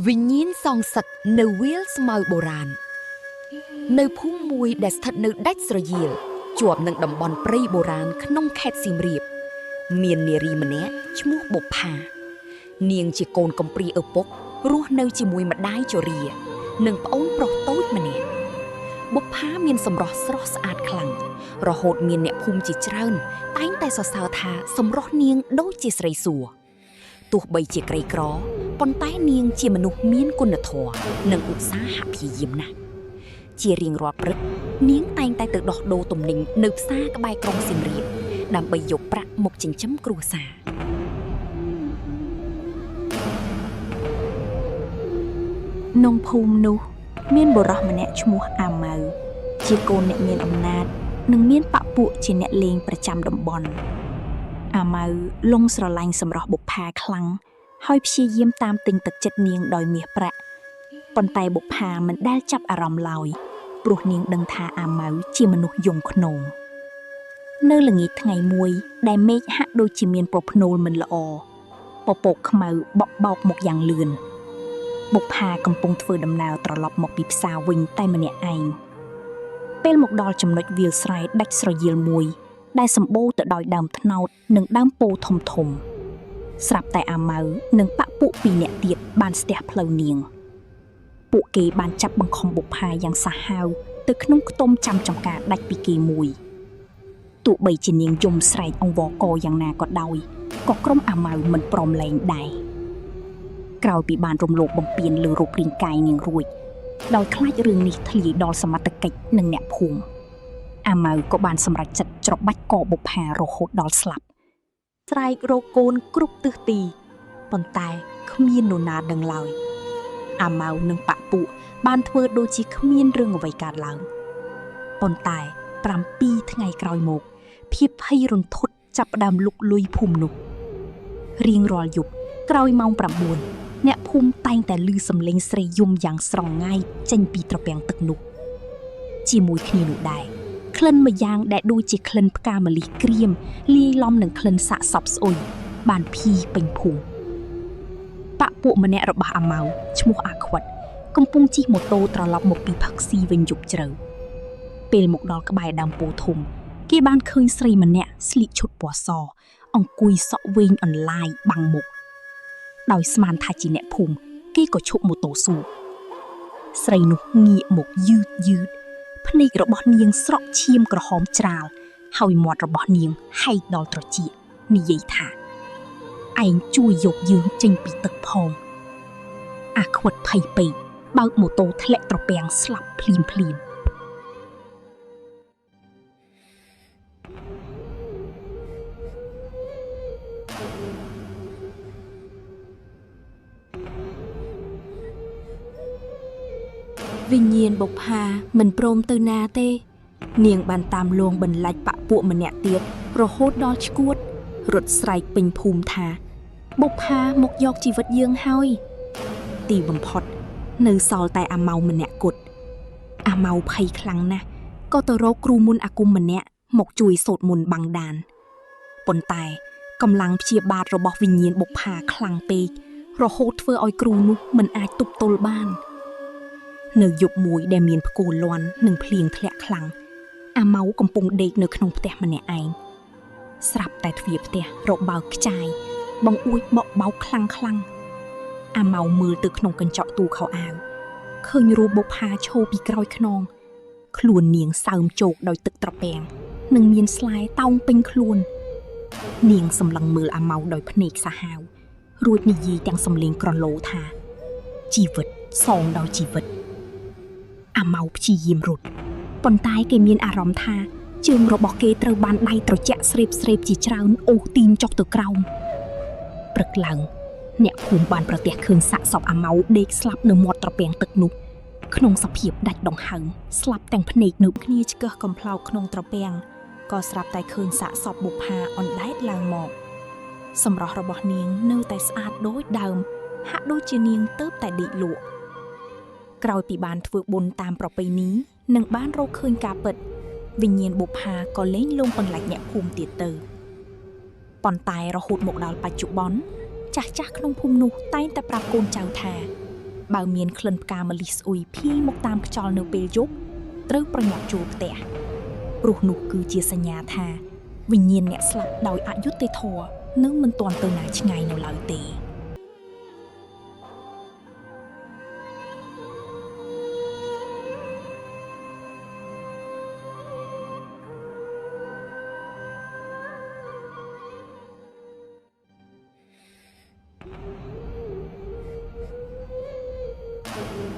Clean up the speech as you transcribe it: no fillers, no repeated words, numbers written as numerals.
វិញ្ញាណសងសឹកនៅវាលស្មៅបុរាណនៅភូមិមួយដែលស្ថិតនៅដាច់ស្រយាលជាប់នឹងតំបន់ព្រៃបុរាណក្នុងខេត្តសៀមរាបមាននារីម្នាក់ឈ្មោះបុប្ផានាងជាកូនកំព្រាឪពុករស់នៅជាមួយម្ដាយជរានិងប្អូនប្រុសតូចម្នាក់បុប្ផាមានសម្រស់ស្រស់ស្អាតខ្លាំងរហូតមានអ្នកភូមិជាច្រើនតែងតែសរសើរថាសម្រស់នាងដូចជាស្រីសួគ៌ទោះបីជាក្រីក្រប៉ុន្តែនាងជាមនុស្សមានគុណធម៌និងឧស្សាហ៍ព្យាយាមណាស់ជារៀងរាល់ព្រឹកនាងតែងតែទៅដោះដូរទំនិញនៅផ្សារក្បែរក្រុងសៀមរាបដើម្បីយកប្រាក់មកចិញ្ចឹមគ្រួសារក្នុងភូមិនោះមានបុរសម្នាក់ឈ្មោះអាម៉ៅជាកូនអ្នកមានអំណាចនិងមានបព្វពួកជាអ្នកលេងប្រចាំតំបន់អាម៉ៅលងស្រឡាញ់សម្រស់បុប្ផាខ្លាំងហើយព្យាយាមតាមទិញទឹកចិត្តនាងដោយមាសប្រាក់ប៉ុន្តែបុប្ផាមិនដែលចាប់អារម្មណ៍ឡើយព្រោះនាងដឹងថាអាម៉ៅជាមនុស្សយង់ឃ្នងនៅល្ងាចថ្ងៃមួយដែលមេឃហាក់ដូចជាមានប្រផ្នូលមិនល្អពពកខ្មៅបក់បោកមកយ៉ាងលឿនបុប្ផាកំពុងធ្វើដំណើរត្រឡប់មកពីផ្សារវិញតែម្នាក់ឯងពេលមកដល់ចំណុចវាលស្រែដាច់ស្រយាលមួយដែលសម្បូរទៅដោយដើមត្នោតនិងដើមពោធិ៍ធំស្រាប់តែអាម៉ៅនិងបព្វពួកពីរនាក់ទៀតបានស្ទះផ្លូវនាងពួកគេបានចាប់បង្ខំបុប្ផាយ៉ាងសាហាវទៅក្នុងខ្ទមចាំចំការដាច់ពីគេមួយទោះបីជានាងយំស្រែកអង្វរកយ៉ាងណាក៏ដោយក៏ក្រុមអាម៉ៅមិនព្រមលែងដែរក្រោយពីបានរំលោភបំពានលើរូបរាងកាយនាងរួចដោយខ្លាចរឿងនេះធ្លាយដល់សមត្ថកិច្ចនិងអ្នកភូមិអាម៉ៅក៏បានសម្រេចចិត្តច្របាច់កបុប្ផារហូតដល់ស្លាប់ស្រែករកកូនគ្រប់ទិសទីប៉ុន្តែគ្មាននរណាដឹងឡើយអាម៉ៅនិងបព្វពួកបានធ្វើដូចជាគ្មានរឿងអ្វីកើតឡើងប៉ុន្តែ7ថ្ងៃក្រោយមកភាពភ័យរន្ធត់ចាប់ផ្ដើមលុកលុយភូមិនោះរៀងរាល់យប់ក្រោយម៉ោង9អ្នកភូមិតែងតែឮសំឡេងស្រីយំយ៉ាងស្រងាយចេញពីត្រពាំងទឹកនោះជាមួយគ្នានោះដែរក្លិនម្យ៉ាងដែលដូចជាក្លិនផ្កាម្លិះក្រៀមលាយឡំនឹងក្លិនសាកសពស្អុយបានភាយពេញភូមិបព្វពួកម្នាក់របស់អាម៉ៅឈ្មោះអាខ្វិតកំពុងជិះម៉ូតូត្រឡប់មកពីផឹកស៊ីវិញយប់ជ្រៅពេលមកដល់ក្បែរដើមពោធិ៍ធំគេបានឃើញស្រីម្នាក់ស្លៀកឈុតពណ៌សអង្គុយសក់វែងអន្លាយបាំងមុខដោយស្មានថាជាអ្នកភូមិគេក៏ឈប់ម៉ូតូសួរស្រីនោះងាកមកយឺតភ្នែករបស់នាងស្រក់ឈាមក្រហមច្រាលហើយមាត់របស់នាងហែកដល់ត្រចៀកនិយាយថាឯងជួយយកយើងចេញពីទឹកផងអាខ្វិតភ័យពេកបើកម៉ូតូធ្លាក់ត្រពាំងស្លាប់ភ្លាមវិញ្ញាណបុប្ផាមិនព្រមទៅណាទេនាងបានតាមលងបន្លាច់បព្វពួកម្នាក់ទៀតរហូតដល់ឈួតរត់ស្រែកពេញភូមិថាបុប្ផាមកយកជីវិតយើងហើយទីបំផុតនៅសល់តែអាម៉ៅម្នាក់គត់អាម៉ៅភ័យខ្លាំងណាស់ក៏ទៅរកគ្រូមន្តអាគមម្នាក់មកជួយសូត្រមន្តបាំងដានប៉ុន្តែកម្លាំងព្យាបាទរបស់វិញ្ញាណបុប្ផាខ្លាំងពេករហូតធ្វើឲ្យគ្រូនោះមិនអាចទប់ទល់បាននៅយប់មួយដែលមានផ្គរលាន់និងភ្លៀងធ្លាក់ខ្លាំងអាម៉ៅកំពុងដេកនៅក្នុងផ្ទះម្នាក់ឯងស្រាប់តែទ្វារផ្ទះរបើកខ្ចាយបង្អួចបក់បោកខ្លាំងអាម៉ៅមើលទៅក្នុងកញ្ចក់ទូខោអាវឃើញរូបបុប្ផាឈរពីក្រោយខ្នងខ្លួននាងសើមជោកដោយទឹកត្រពាំងនិងមានស្លែតោងពេញខ្លួននាងសម្លឹងមើលអាម៉ៅដោយភ្នែកសាហាវរួចនិយាយទាំងសំឡេងក្រឡូថាជីវិតសងដោយជីវិតអាម៉ៅព្យាយាមរត់ប៉ុន្តែគេមានអារម្មណ៍ថាជើងរបស់គេត្រូវបានដៃត្រជាក់ស្រេបជាច្រើនអូសទីនចុះទៅក្រោមព្រឹកឡើងអ្នកភូមិបានប្រទះឃើញសាកសពអាម៉ៅដេកស្លាប់នៅមាត់ត្រពាំងទឹកនោះក្នុងសភាពដាច់ដង្ហើមស្លាប់ទាំងភ្នែកនៅគ្នាឆ្កឹះកំ ផ្លោកក្នុងត្រពាំងក៏ស្រាប់តែឃើញសាកសពបុប្ផាអណ្ដែតឡើងមកសម្រស់របស់នាងនៅតែស្អាតដូចដើមហាក់ដូចជានាងទៅតែដេកលក់ក្រោយពីបានធ្វើបុណ្យតាមប្រពៃណីនិងបានរកឃើញការពិតវិញ្ញាណបុប្ផាក៏លែងលងបន្លាច់អ្នកភូមិទៀតទៅប៉ុន្តែរហូតមកដល់បច្ចុប្បន្នចាស់ក្នុងភូមិនោះតែងតែប្រាប់កូនចៅថា បើមានក្លិនផ្កាម្លិះស្អុយភាយមកតាមខ្យល់នៅពេលយប់ត្រូវប្រញាប់ចូលផ្ទះព្រោះនោះគឺជាសញ្ញាថាវិញ្ញាណអ្នកស្លាប់ដោយអយុត្តិធម៌នឹងមិនទាន់ទៅណាឆ្ងាយនៅឡើយទេ អ